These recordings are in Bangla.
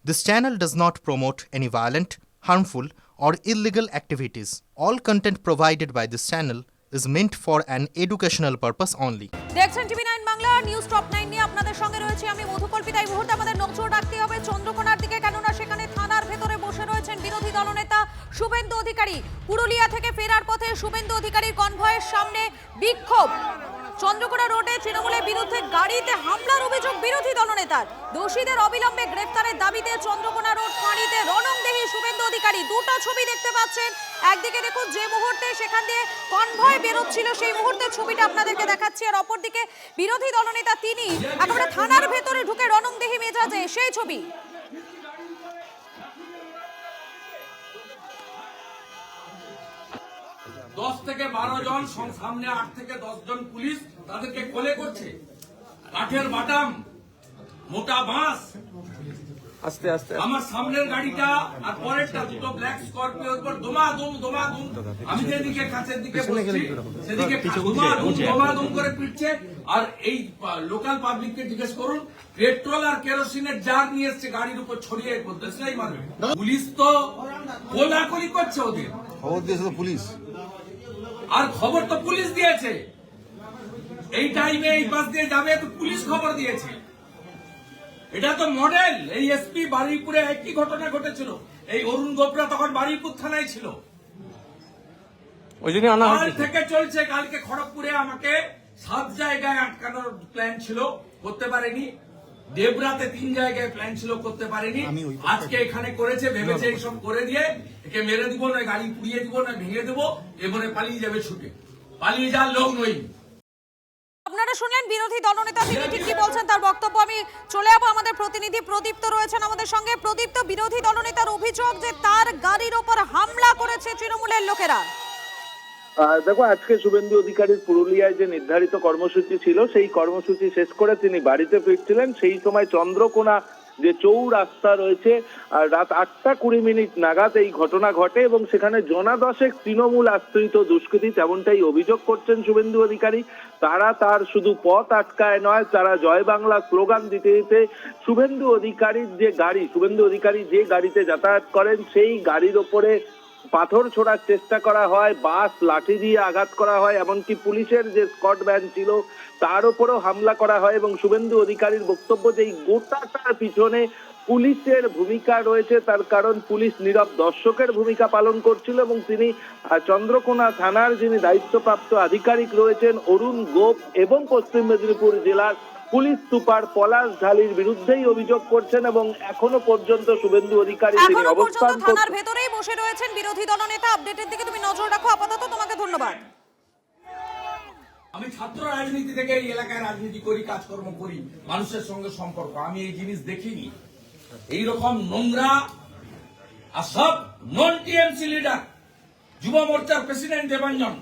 This channel does not promote any violent, harmful, or illegal activities. All content provided by this channel is meant for an educational purpose only. দেখছেন টিভি 9 বাংলা নিউজ টপ 9 নিয়ে আপনাদের সঙ্গে রয়েছে আমি মধুকল্পিতা। এই মুহূর্তে আমাদের নজর রাখতে হবে চন্দ্রকোনার দিকে, কেননা সেখানে থানার ভেতরে বসে রয়েছেন বিরোধী দলনেতা শুভেন্দু অধিকারী। পুরুলিয়া থেকে ফেরার পথে শুভেন্দু অধিকারীর কনভয়ের সামনে বিক্ষোভ। চন্দ্রকোনা রোডে তৃণমূলের বিরুদ্ধে গাড়িতে হামলার অভিযোগ বিরোধী দলনেতার। দোষীদের অবিলম্বে গ্রেফতারের দাবিতে চন্দ্রকোনা রোড ফাঁড়িতে রণংদেহী শুভেন্দু অধিকারী। দুটো ছবি দেখতে পাচ্ছেন, একদিকে দেখুন যে মুহূর্তে সেখান দিয়ে কনভয় বেরোচ্ছিল সেই মুহূর্তে ছবিটা আপনাদেরকে দেখাচ্ছি, আর অপরদিকে বিরোধী দলনেতা তিনি একেবারে থানার ভেতরে ঢুকে রণংদেহী মেজাজে সেই ছবি। 10 থেকে 12 জন, সামনে 8 থেকে 10 জন পুলিশ তাদেরকে কোলে করছে। কাঠের বাটাম, মোটা বাঁশ। আস্তে আস্তে আমার সামনের গাড়িটা আর পরেরটা দুটো ব্ল্যাক স্করপিওর উপর দমাদম। আমি যেদিকে কাছের দিকে বসছি সেদিকে দমাদম করে পিটছে। আর এই লোকাল পাবলিককে জিজ্ঞেস করুন, পেট্রোল আর কেরোসিনের জার নিয়ে এসছে গাড়ির উপর ছড়িয়ে দেশলাই মারবে। পুলিশ তো কোলাকুলি করছে, ওদের খবর দিয়েছে তো পুলিশ, আর খবর তো পুলিশ দিয়েছে। এই টাইমে এই পাশ দিয়ে যাবে তো পুলিশ খবর দিয়েছে। এটা তো মডেল। এই এসপি বারুইপুরে একই ঘটনা ঘটেছিল। এই অরুণ গোবরা তখন বারুইপুর থানায় ছিল। ওই জন্য আনা কাল থেকে চলছে। কালকে খড়গপুরে আমাকে 7 জায়গায় আটকানোর প্ল্যান ছিল, করতে পারেনি। দেবরাতে 3 জায়গায় প্ল্যান ছিল, করতে পারেনি। আজকে এখানে করেছে, ভেবেছে এইসব করে দিয়ে একে মেরে দিব, নয় গাড়ি পুড়িয়ে দিব, নয় ভেঙে দেবো, এবারে পালিয়ে যাবে ছুটে। পালিয়ে যাওয়ার লোক নই। আপনারা শুনলেন বিরোধী দলনেতা তিনি ঠিক কি বলছেন তার বক্তব্য। আমি চলে যাবো, আমাদের প্রতিনিধি প্রদীপ্ত রয়েছেন আমাদের সঙ্গে। প্রদীপ্ত, বিরোধী দলনেতার অভিযোগ যে তার গাড়ির ওপর হামলা করেছে তৃণমূলের লোকেরা। দেখো, আজকে শুভেন্দু অধিকারীর পুরুলিয়ায় যে নির্ধারিত কর্মসূচি ছিল সেই কর্মসূচি শেষ করে তিনি বাড়িতে ফিরছিলেন। সেই সময় চন্দ্রকোনা যে চৌরাস্তা রয়েছে, রাত 8:20 নাগাদ এই ঘটনা ঘটে এবং সেখানে জনাদশেক তৃণমূল আশ্রিত দুষ্কৃতী, তেমনটাই অভিযোগ করছেন শুভেন্দু অধিকারী। তারা তার শুধু পথ আটকায় নয়, তারা জয় বাংলা স্লোগান দিতে দিতে শুভেন্দু অধিকারীর যে গাড়ি, শুভেন্দু অধিকারী যে গাড়িতে যাতায়াত করেন সেই গাড়ির ওপরে পাথর ছোড়ার চেষ্টা করা হয়, বাস লাঠি দিয়ে আঘাত করা হয়, এমনকি পুলিশের যে স্কট ভ্যান ছিল তার উপরেও হামলা করা হয়। এবং শুভেন্দু অধিকারীর বক্তব্য যে এই গোটাটার পিছনে পুলিশের ভূমিকা রয়েছে, তার কারণ পুলিশ নীরব দর্শকের ভূমিকা পালন করছিল। এবং তিনি চন্দ্রকোনা থানার যিনি দায়িত্বপ্রাপ্ত আধিকারিক রয়েছেন অরুণ গোপ এবং পশ্চিম মেদিনীপুর জেলার পুলিশ সুপার পলাশ ঢালির বিরুদ্ধেই অভিযোগ করছেন। এবং এখনো পর্যন্ত শুভেন্দু অধিকারী তিনি অবস্থান থানার ভেতরেই বসে রয়েছেন বিরোধী দলনেতা। আপডেটের দিকে তুমি নজর রাখো। আপাতত তোমাকে ধন্যবাদ। আমি ছাত্র রাজনীতি থেকে এই এলাকায় রাজনীতি করি, কাজকর্ম করি, মানুষের সঙ্গে সম্পর্ক। আমি এই জিনিস দেখিনি, এইরকম নোংরা। আর সব নন টিএমসি লিডার, যুব মোর্চার প্রেসিডেন্ট দেবাঞ্জন,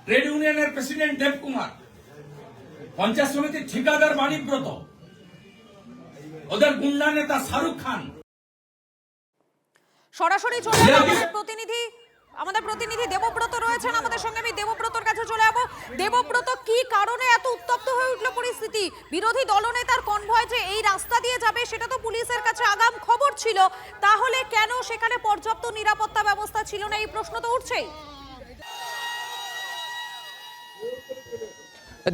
ট্রেড ইউনিয়নের প্রেসিডেন্ট দেবকুমার, পঞ্চায়েত সমিতির ঠিকাদার বাণীব্রত, ওদের গুন্ডা নেতা শাহরুখ খান। সরাসরি চলে যাবো, আমাদের প্রতিনিধি দেবব্রত রয়েছেন আমাদের সঙ্গে। আমি দেবব্রতর কাছে চলে যাবো। দেবব্রত, কি কারণে এত উত্তপ্ত হয়ে উঠলো পরিস্থিতি? বিরোধী দলনেতার কনভয় যে এই রাস্তা দিয়ে যাবে সেটা তো পুলিশের কাছে আগাম খবর ছিল, তাহলে কেন সেখানে পর্যাপ্ত নিরাপত্তা ব্যবস্থা ছিল না? এই প্রশ্ন তো উঠছেই।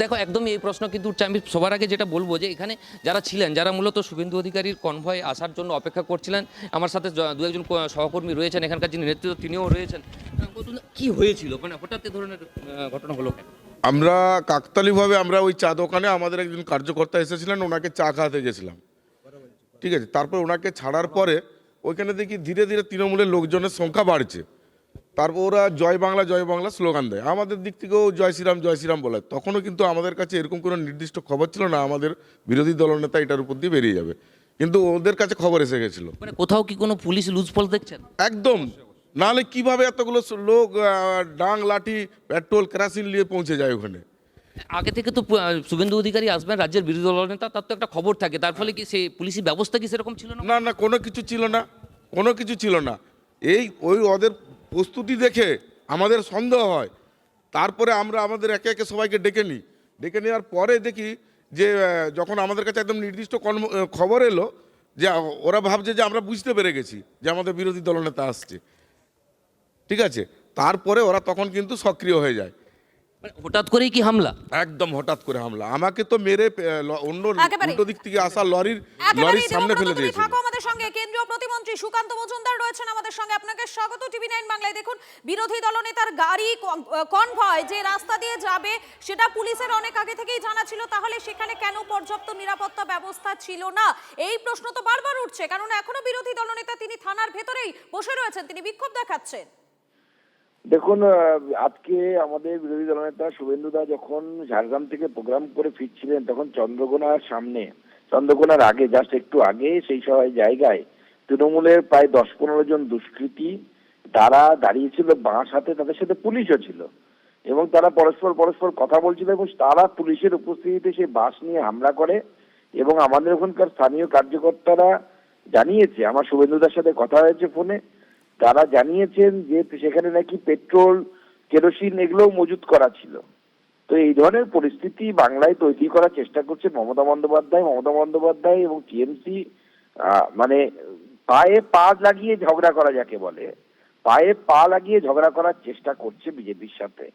দেখো, একদমই এই প্রশ্ন কিন্তু উঠছে। আমি সবার আগে যেটা বলবো যে এখানে যারা ছিলেন, যারা মূলত শুভেন্দু অধিকারীর কনভয় আসার জন্য অপেক্ষা করছিলেন, আমার সাথে 2-1 সহকর্মী রয়েছেন, এখানকার যিনি নেতৃত্ব তিনিও রয়েছেন। কি হয়েছিল, মানে হঠাৎ এ ধরনের ঘটনা হলো কেন? আমরা কাকতালীয়ভাবে আমরা ওই চা দোকানে আমাদের একজন কার্যকর্তা এসেছিলেন, ওনাকে চা খাওয়াতে গেছিলাম, ঠিক আছে। তারপর ওনাকে ছাড়ার পরে ওইখানে দেখি ধীরে ধীরে তৃণমূলের লোকজনের সংখ্যা বাড়ছে। তারপর ওরা জয় বাংলা স্লোগান দেয়, আমাদের দিক থেকেও জয় শ্রীরাম বলে। তখনও কিন্তু আমাদের কাছে এরকম কোনো নির্দিষ্ট খবর ছিল না আমাদের বিরোধী দলনেতা এটার উপর দিয়ে বেরিয়ে যাবে, কিন্তু ওদের কাছে খবর এসে গেছিল। মানে কোথাও কি কোনো পুলিশ লুজফল দেখছেন? একদম, নাহলে কিভাবে এতগুলো লোক ডাং লাঠি পেট্রোল কেরাসিন নিয়ে পৌঁছে যায় ওখানে? আগে থেকে তো শুভেন্দু অধিকারী আসবেন, রাজ্যের বিরোধী দলনেতা, তার তো একটা খবর থাকে। তার ফলে কি সেই পুলিশি ব্যবস্থা কি সেরকম ছিল না? না, কোনো কিছু ছিল না। ওই ওদের প্রস্তুতি দেখে আমাদের সন্দেহ হয়। তারপরে আমরা আমাদের একে একে সবাইকে ডেকে নেওয়ার পরে দেখি যে যখন আমাদের কাছে একদম নির্দিষ্ট খবর এলো যে ওরা ভাবছে যে আমরা বুঝতে পেরে গেছি যে আমাদের বিরোধী দলনেতা আসছে, ঠিক আছে। তারপরে ওরা তখন কিন্তু সক্রিয় হয়ে যায়, মানে হঠাৎ করেই কি হামলা? একদম হঠাৎ করে হামলা। আমাকে তো মেরে অন্য একেবারে। উল্টো দিক থেকে আসা লরির একেবারেই সামনে দেবব্রত, ফেলে তুমি দিয়েছিল। থাকো আমাদের সঙ্গে। কেন্দ্রীয় প্রতিমন্ত্রী সুকান্ত মজুমদার রয়েছেন আমাদের সঙ্গে, আপনাকে স্বাগত টিভি9 বাংলায়। দেখুন, বিরোধী দলনেতার গাড়ি কনভয় যে রাস্তা দিয়ে যাবে সেটা পুলিশের অনেক আগে থেকেই জানা ছিল, তাহলে সেখানে কেন পর্যাপ্ত নিরাপত্তা ব্যবস্থা ছিল না? এই প্রশ্ন তো বারবার উঠছে, কারণ এখনো বিরোধী দলনেতা তিনি থানার ভেতরেই বসে রয়েছেন, তিনি বিক্ষোভ দেখাচ্ছেন। দেখুন, আজকে আমাদের বিরোধী দলনেতা শুভেন্দুদা যখন ঝাড়গ্রাম থেকে প্রোগ্রাম করে ফিরছিলেন, তখন চন্দ্রকোনার সামনে, চন্দ্রকোনার আগে জাস্ট একটু আগে সেই সবাই জায়গায় তৃণমূলের প্রায় 10-15 জন দুষ্কৃতী তারা দাঁড়িয়েছিল বাঁশ হাতে, তাদের সাথে পুলিশও ছিল এবং তারা পরস্পর কথা বলছিল এবং তারা পুলিশের উপস্থিতিতে সেই বাঁশ নিয়ে হামলা করে। এবং আমাদের ওখানকার স্থানীয় কার্যকর্তারা জানিয়েছে, আমার শুভেন্দুদার সাথে কথা হয়েছে ফোনে, তারা জানিয়েছেন যে সেখানে নাকি পেট্রোল, কেরোসিন এগুলোও মজুত করা ছিল। তো এই ধরনের পরিস্থিতি বাংলায় তৈরি করার চেষ্টা করছে মমতা বন্দ্যোপাধ্যায় এবং টিএমসি। মানে পায়ে পা লাগিয়ে ঝগড়া করা যাকে বলে, পায়ে পা লাগিয়ে ঝগড়া করার চেষ্টা করছে বিজেপির সাথে,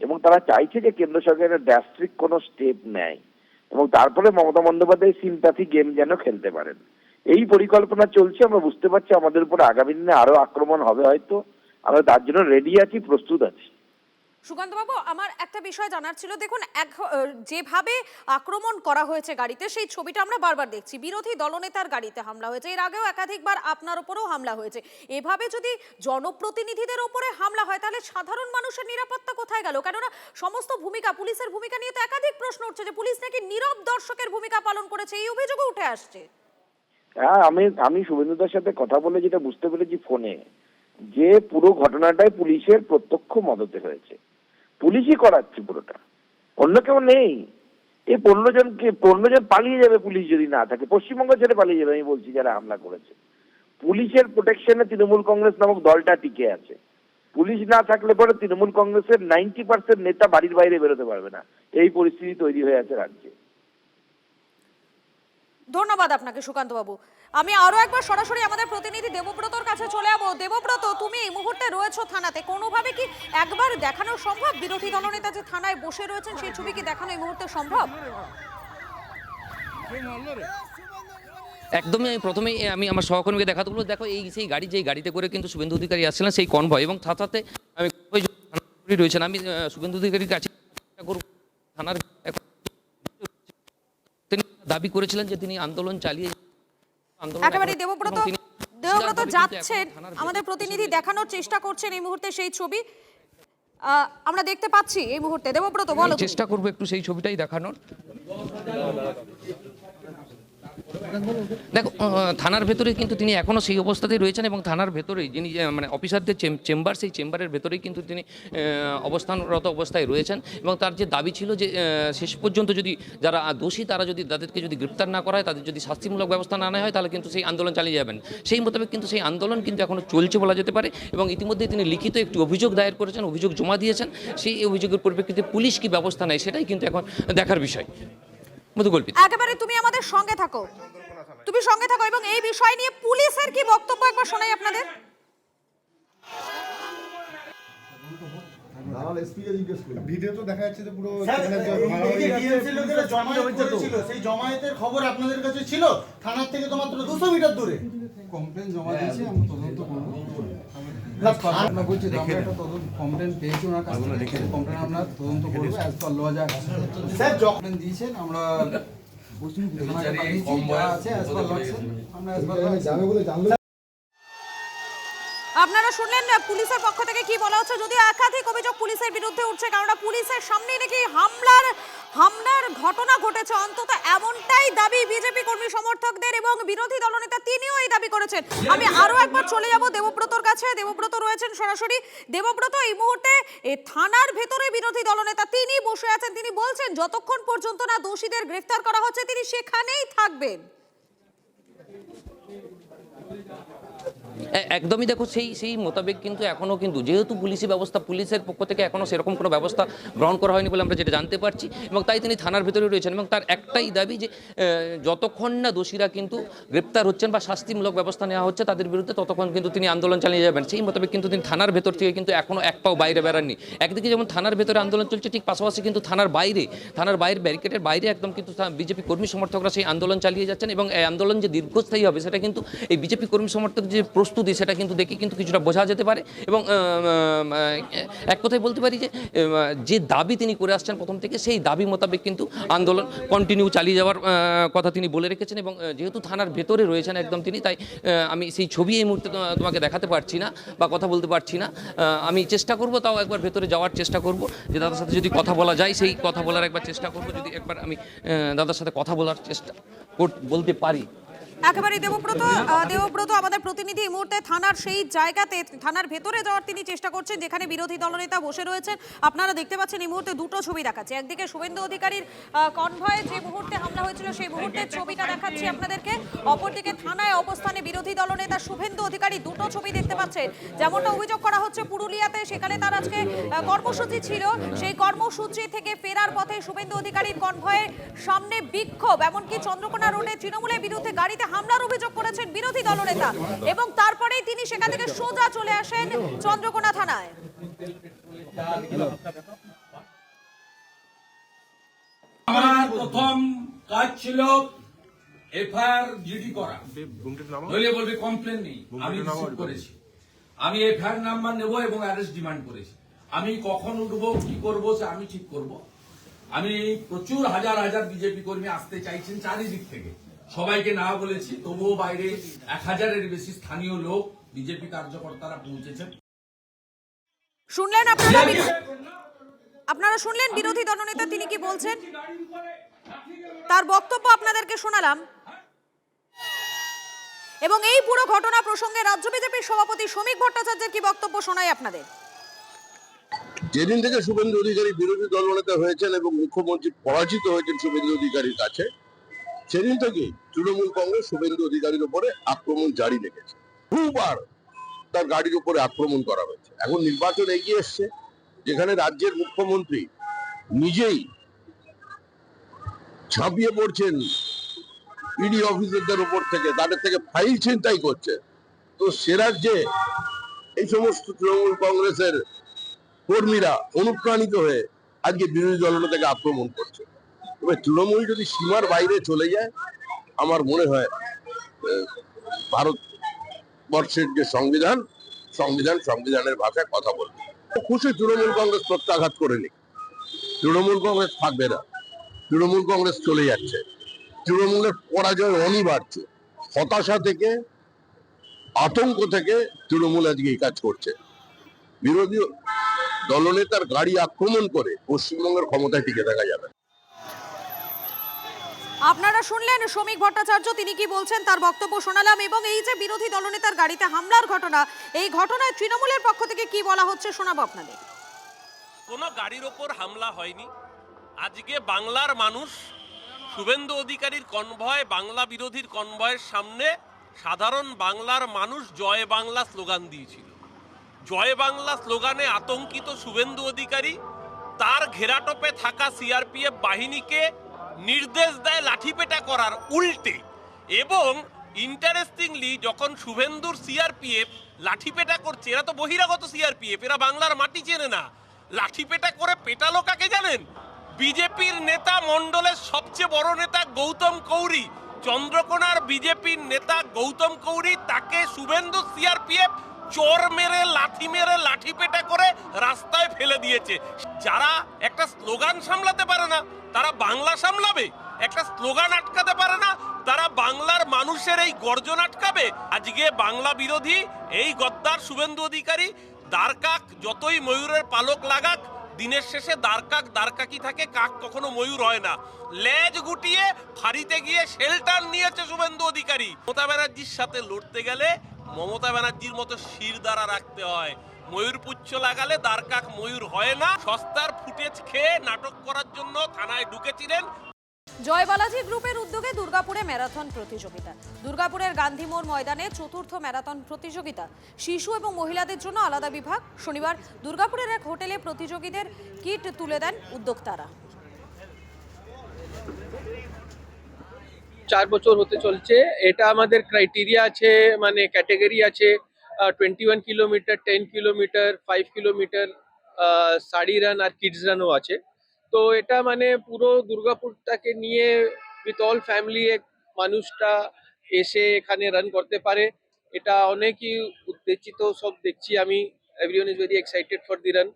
এবং তারা চাইছে যে কেন্দ্র সরকারের ড্রাস্টিক কোনো স্টেপ নেয় এবং তারপরে মমতা বন্দ্যোপাধ্যায় সিম্প্যাথি গেম যেন খেলতে পারেন। এই পরিকল্পনা চলছে। আমরা বুঝতে পারছি আমাদের উপর আগামী দিনে আরো আক্রমণ হবে, হয়তো আমরা তার জন্য রেডি আছি, প্রস্তুত আছি। সুকান্ত বাবু, আমার একটা বিষয় জানার ছিল। দেখুন, যেভাবে আক্রমণ করা হয়েছে গাড়িতে, সেই ছবিটা আমরা বারবার দেখছি। বিরোধী দলনেতার গাড়িতে হামলা হয়েছে, এর আগেও একাধিকবার আপনার উপরেও হামলা হয়েছে। এভাবে যদি জনপ্রতিনিধিদের উপরে হামলা হয়, তাহলে সাধারণ মানুষের নিরাপত্তা কোথায় গেল? কেননা সমস্ত ভূমিকা, পুলিশের ভূমিকা নিয়ে তো একাধিক প্রশ্ন উঠছে যে পুলিশ নাকি নীরব দর্শকের ভূমিকা পালন করেছে, এই অভিযোগও উঠে আসছে। হ্যাঁ, আমি শুভেন্দুদার সাথে কথা বলে যেটা বুঝতে পেরেছি ফোনে, যে পুরো ঘটনাটাই পুলিশের প্রত্যক্ষ মদতে হয়েছে, পুলিশই করাচ্ছে পুরোটা, অন্য কেউ নেই। এই 15 জন পালিয়ে যাবে পুলিশ যদি না থাকে, পশ্চিমবঙ্গ ছেড়ে পালিয়ে যাবে। আমি বলছি যারা হামলা করেছে, পুলিশের প্রোটেকশনে তৃণমূল কংগ্রেস নামক দলটা টিকে আছে। পুলিশ না থাকলে পরে তৃণমূল কংগ্রেসের 90% নেতা বাড়ির বাইরে বেরোতে পারবে না, এই পরিস্থিতি তৈরি হয়ে আছে রাজ্যে। ধন্যবাদ আপনাকে সুকান্ত বাবু। আমি আরো একবার সরাসরি আমাদের প্রতিনিধি দেবব্রতর কাছে চলে যাবো। দেবব্রত, তুমি এই মুহূর্তে রয়েছো থানাতে, কোনোভাবে কি একবার দেখানো সম্ভব বিরোধী দলনেতা যে থানায় বসে রয়েছেন সেই ছবি কি দেখানো এই মুহূর্তে সম্ভব? একদমই প্রথমেই আমি আমার সহকর্মীকে দেখাতে বলবো, দেখো এই সেই গাড়ি, যেই গাড়িতে করে কিন্তু শুভেন্দু অধিকারী আসছিলেন, সেই কনভয়, এবং সাথে আমি রয়েছেন, আমি শুভেন্দু অধিকারীর কাছে থানার তিনি দাবি করেছিলেন যে তিনি আন্দোলন চালিয়ে একেবারে দেবব্রত যাচ্ছেন, আমাদের প্রতিনিধি দেখানোর চেষ্টা করছেন এই মুহূর্তে সেই ছবি আমরা দেখতে পাচ্ছি এই মুহূর্তে। দেবব্রত, বলো। চেষ্টা করবো একটু সেই ছবিটাই দেখানোর। দেখো, থানার ভেতরে কিন্তু তিনি এখনও সেই অবস্থাতেই রয়েছেন এবং থানার ভেতরেই যিনি মানে অফিসারদের চেম্বার, সেই চেম্বারের ভেতরেই কিন্তু তিনি অবস্থানরত অবস্থায় রয়েছেন এবং তার যে দাবি ছিল যে শেষ পর্যন্ত যদি যারা দোষী তাদেরকে যদি গ্রেপ্তার না করা হয়, তাদের যদি শাস্তিমূলক ব্যবস্থা না নেওয়া হয়, তাহলে কিন্তু সেই আন্দোলন চালিয়ে যাবেন। সেই মোতাবেক কিন্তু সেই আন্দোলন কিন্তু এখনও চলছে বলা যেতে পারে এবং ইতিমধ্যে তিনি লিখিত একটি অভিযোগ দায়ের করেছেন, অভিযোগ জমা দিয়েছেন। সেই অভিযোগের পরিপ্রেক্ষিতে পুলিশ কি ব্যবস্থা নেয় সেটাই কিন্তু এখন দেখার বিষয়। একেবারে তুমি আমাদের সঙ্গে থাকো, তুমি সঙ্গে থাকো এবং এই বিষয় নিয়ে পুলিশের কি বক্তব্য একবার শোনাই আপনাদের। ভিডিও তো দেখা যাচ্ছে যে পুরো সেই জমায়েতের খবর আপনাদের কাছে ছিল, থানার থেকে তো মাত্র 200 মিটার দূরে। কমপ্লেন জমা দিয়েছি, আমরা তদন্ত করব। আমরা বলছি আমরা একটা কমপ্লেন পেয়েছি ওনার কাছ থেকে, কমপ্লেন আমরা তদন্ত করব অ্যাজ পার ল যা স্যার কমপ্লেন দিয়েছেন। আমরা আপনারা শুনলেন পুলিশের পক্ষ থেকে কি বলা হচ্ছে। যদি একাধিক অভিযোগ পুলিশের বিরুদ্ধে উঠছে, কারণ পুলিশের সামনে নাকি হামলার ঘটনা ঘটেছে, অন্তত এমনটাই দাবি বিজেপি কর্মী সমর্থকদের এবং বিরোধী দলনেতা তিনিও এই দাবি করেছেন। আমি আরো একবার চলে যাব দেবব্রতর কাছে। দেবব্রত রয়েছেন সরাসরি। দেবব্রত, এই মুহূর্তে থানার ভেতরে বিরোধী দলনেতা তিনি বসে আছেন, তিনি বলছেন যতক্ষণ পর্যন্ত না দোষীদের গ্রেফতার করা হচ্ছে তিনি সেখানেই থাকবেন। একদমই দেখো সেই মোতাবেক কিন্তু এখনও কিন্তু যেহেতু পুলিশি ব্যবস্থা, পুলিশের পক্ষ থেকে এখনও সেরকম কোনো ব্যবস্থা গ্রহণ করা হয়নি বলে আমরা যেটা জানতে পারছি, এবং তাই তিনি থানার ভেতরে রয়েছেন এবং তার একটাই দাবি যে যতক্ষণ না দোষীরা কিন্তু গ্রেপ্তার হচ্ছেন বা শাস্তিমূলক ব্যবস্থা নেওয়া হচ্ছে তাদের বিরুদ্ধে, ততক্ষণ কিন্তু তিনি আন্দোলন চালিয়ে যাবেন। সেই মোতাবেক কিন্তু তিনি থানার ভেতর থেকে কিন্তু এখনও এক পাও বাইরে বেরাননি। একদিকে যেমন থানার ভেতরে আন্দোলন চলছে, ঠিক পাশাপাশি কিন্তু থানার বাইরে ব্যারিকেডের বাইরে একদম কিন্তু বিজেপি কর্মী সমর্থকরা সেই আন্দোলন চালিয়ে যাচ্ছেন, এবং এই আন্দোলন যে দীর্ঘস্থায়ী হবে সেটা কিন্তু এই বিজেপি কর্মী সমর্থক যে প্রস্তুতি সেটা কিন্তু দেখে কিন্তু কিছুটা বোঝা যেতে পারে। এবং এক কথায় বলতে পারি যে দাবি তিনি করে আসছেন প্রথম থেকে, সেই দাবি মোতাবেক কিন্তু আন্দোলন কন্টিনিউ চালিয়ে যাওয়ার কথা তিনি বলে রেখেছেন। এবং যেহেতু থানার ভেতরে রয়েছেন একদম তিনি, তাই আমি সেই ছবি এই মুহূর্তে তোমাকে দেখাতে পারছি না বা কথা বলতে পারছি না। আমি চেষ্টা করব, তাও একবার ভেতরে যাওয়ার চেষ্টা করব, যে দাদার সাথে যদি কথা বলা যায় সেই কথা বলার একবার চেষ্টা করব, যদি একবার আমি দাদার সাথে কথা বলার চেষ্টা বলতে পারি। একেবারে দেবব্রত আমাদের প্রতিনিধি এই মুহূর্তে থানার সেই জায়গাতে, থানার ভেতরে যাওয়ার তিনি চেষ্টা করছেন যেখানে বিরোধী দলনেতা বসে রয়েছেন। আপনারা দেখতে পাচ্ছেন এই মুহূর্তে দুটো ছবি দেখাচ্ছে, একদিকে শুভেন্দু অধিকারীর কনভয়ে যে মুহূর্তে হামলা হয়েছিল সেই মুহূর্তের ছবিটা দেখাচ্ছি আপনাদেরকে, অপরদিকে থানায় অবস্থানে বিরোধী দলনেতা শুভেন্দু অধিকারী। দুটো ছবি দেখতে পাচ্ছেন। যেমনটা অভিযোগ করা হচ্ছে পুরুলিয়াতে, সেখানে তার আজকে কর্মসূচি ছিল, সেই কর্মসূচি থেকে ফেরার পথে শুভেন্দু অধিকারীর কনভয়ের সামনে বিক্ষোভ, এমনকি চন্দ্রকোনা রোডে তৃণমূলের বিরুদ্ধে গাড়িতে হামলার অভিযোগ করেছেন বিরোধী দলনেতা, এবং তারপরেই তিনি সেখান থেকে সোজা চলে আসেন চন্দ্রকোনা থানায়। আমার প্রথম কাজ ছিল এফআইআর জিডি করা, নইলে বলবে কমপ্লেন নেই। আমি রিসিভ করেছি, আমি এফআইআর নাম্বার নেব এবং অ্যারেস্ট ডিমান্ড করেছি। আমি কখন উঠবো কি করবো সে আমি ঠিক করব। আমি প্রচুর হাজার হাজার বিজেপি কর্মী আসতে চাইছেন চারিদিক থেকে, সবাইকে না বলেছি, তবুও বাইরে 1000-এর বেশি স্থানীয় লোক বিজেপি কার্যকর্তারা পৌঁছেছেন। শুনলেন আপনারা শুনলেন বিরোধী দলনেতা তিনি কি বলছেন, তার বক্তব্য আপনাদেরকে শোনালাম। এবং এই পুরো ঘটনা প্রসঙ্গে রাজ্য বিজেপির সভাপতি শ্রমিক ভট্টাচার্যের কি বক্তব্য শোনাই আপনাদের। যেদিন থেকে শুভেন্দু অধিকারী বিরোধী দলনেতা হয়েছেন এবং মুখ্যমন্ত্রী পরাজিত হয়েছেন শুভেন্দু অধিকারীর কাছে, সেদিন থেকে তৃণমূল কংগ্রেস শুভেন্দু অধিকারীর উপরে আক্রমণ জারি রেখেছে। বহুবার তার গাড়ির উপরে আক্রমণ করা হয়েছে। এখন নির্বাচন এগিয়ে এসছে, যেখানে রাজ্যের মুখ্যমন্ত্রী নিজেই ঝাঁপিয়ে পড়ছেন ইডি অফিসারদের উপর থেকে, তাদের থেকে ফাইল ছিনতাই করছে। তো সে রাজ্যে এই সমস্ত তৃণমূল কংগ্রেসের কর্মীরা অনুপ্রাণিত হয়ে আজকে বিরোধী দলনেতাকে আক্রমণ করছে। তবে তৃণমূল যদি সীমার বাইরে চলে যায়, আমার মনে হয় ভারতবর্ষের যে সংবিধানের ভাষায় কথা বলবে। খুশি তৃণমূল কংগ্রেস প্রত্যাঘাত করেনি, তৃণমূল কংগ্রেস থাকবে না, তৃণমূল কংগ্রেস চলে যাচ্ছে, তৃণমূলের পরাজয় অনিবার্য। হতাশা থেকে, আতঙ্ক থেকে তৃণমূল আজকে এই কাজ করছে। বিরোধী দলনেতার গাড়ি আক্রমণ করে পশ্চিমবঙ্গের ক্ষমতায় টিকে থাকা যাবে। আপনারা শুনলেন শ্রমিক ভট্টাচার্য তিনি কি বলছেন, তার বক্তব্য শোনালাম। এবং এই যে বিরোধী দলনেতার গাড়িতে হামলার ঘটনা, এই ঘটনায় তৃণমূলের পক্ষ থেকে কি বলা হচ্ছে শোনাবো আপনাদের। কোনো গাড়ির ওপর হামলা হয়নি। আজকে বাংলার মানুষ শুভেন্দু অধিকারীর কনভয়, বাংলা বিরোধীর কনভয়ের সামনে সাধারণ বাংলার মানুষ জয় বাংলা স্লোগান দিয়েছিল। জয় বাংলা স্লোগানে আতঙ্কিত শুভেন্দু অধিকারী তার ঘেরাটোপে থাকা সিআরপিএফ বাহিনীকে নির্দেশ দেয় লাঠিপেটা করার উল্টে। এবং ইন্টারেস্টিংলি যখন শুভেন্দুর সিআরপিএফ লাঠিপেটা করছে, এরা তো বহিরাগত সিআরপিএফ, এরা বাংলার মাটি চেনে না, লাঠিপেটা করে পেটালো কাকে জানেন? বিজেপির নেতা মণ্ডলের সবচেয়ে বড় নেতা গৌতম কৌরি, চন্দ্রকোনার বিজেপির নেতা গৌতম কৌরি, তাকে শুভেন্দু সিআরপিএফ চোর মেরে লাঠি পেটা করে রাস্তায় ফেলে দিয়েছে। যারা একটা স্লোগান সামলাতে পারে না তারা বাংলা সামলাবে? একটা স্লোগান আটকাতে পারে না তারা বাংলার মানুষের এই গর্জন আটকাবে? আজকে বাংলা বিরোধী এই গদ্দার শুভেন্দু অধিকারী দ্বারকাক যতই ময়ূরের পালক লাগাক, দিনের শেষে দ্বারকাকি থাকে, কাক কখনো ময়ূর হয় না। লেজ গুটিয়ে ফাঁড়িতে গিয়ে শেল্টার নিয়েছে শুভেন্দু অধিকারী। মমতা ব্যানার্জির সাথে লড়তে গেলে মমতা ব্যানার্জির মতো শির দ্বারা রাখতে হয়। ময়ূর পুচ্ছ লাগালে দ্বারকাক ময়ূর হয় না। সস্তার ফুটেজ খেয়ে নাটক করার জন্য থানায় ঢুকেছিলেন। জয় বালাজি গ্রুপের উদ্যোগে দুর্গাপুরে ম্যারাথন প্রতিযোগিতা। দুর্গাপুরের গান্ধী মোড় ময়দানে চতুর্থ ম্যারাথন প্রতিযোগিতা। শিশু এবং মহিলাদের জন্য আলাদা বিভাগ। শনিবার দুর্গাপুরের এক হোটেলে প্রতিযোগীদের কিট তুলে দেন উদ্যোক্তারা। 4 বছর হতে চলছে। এটা আমাদের ক্রাইটেরিয়া আছে, মানে ক্যাটাগরি আছে 21 কিলোমিটার, 10 কিলোমিটার, 5 কিলোমিটার, সাড়ি রান আর কিডস রানও আছে। তো এটা মানে পুরো দুর্গাপুরটাকে নিয়ে উইথ অল ফ্যামিলি এক মানুষটা এসে এখানে রান করতে পারে। এটা অনেকই উত্তেজিত সব দেখছি আমি। Everyone is very excited for the run.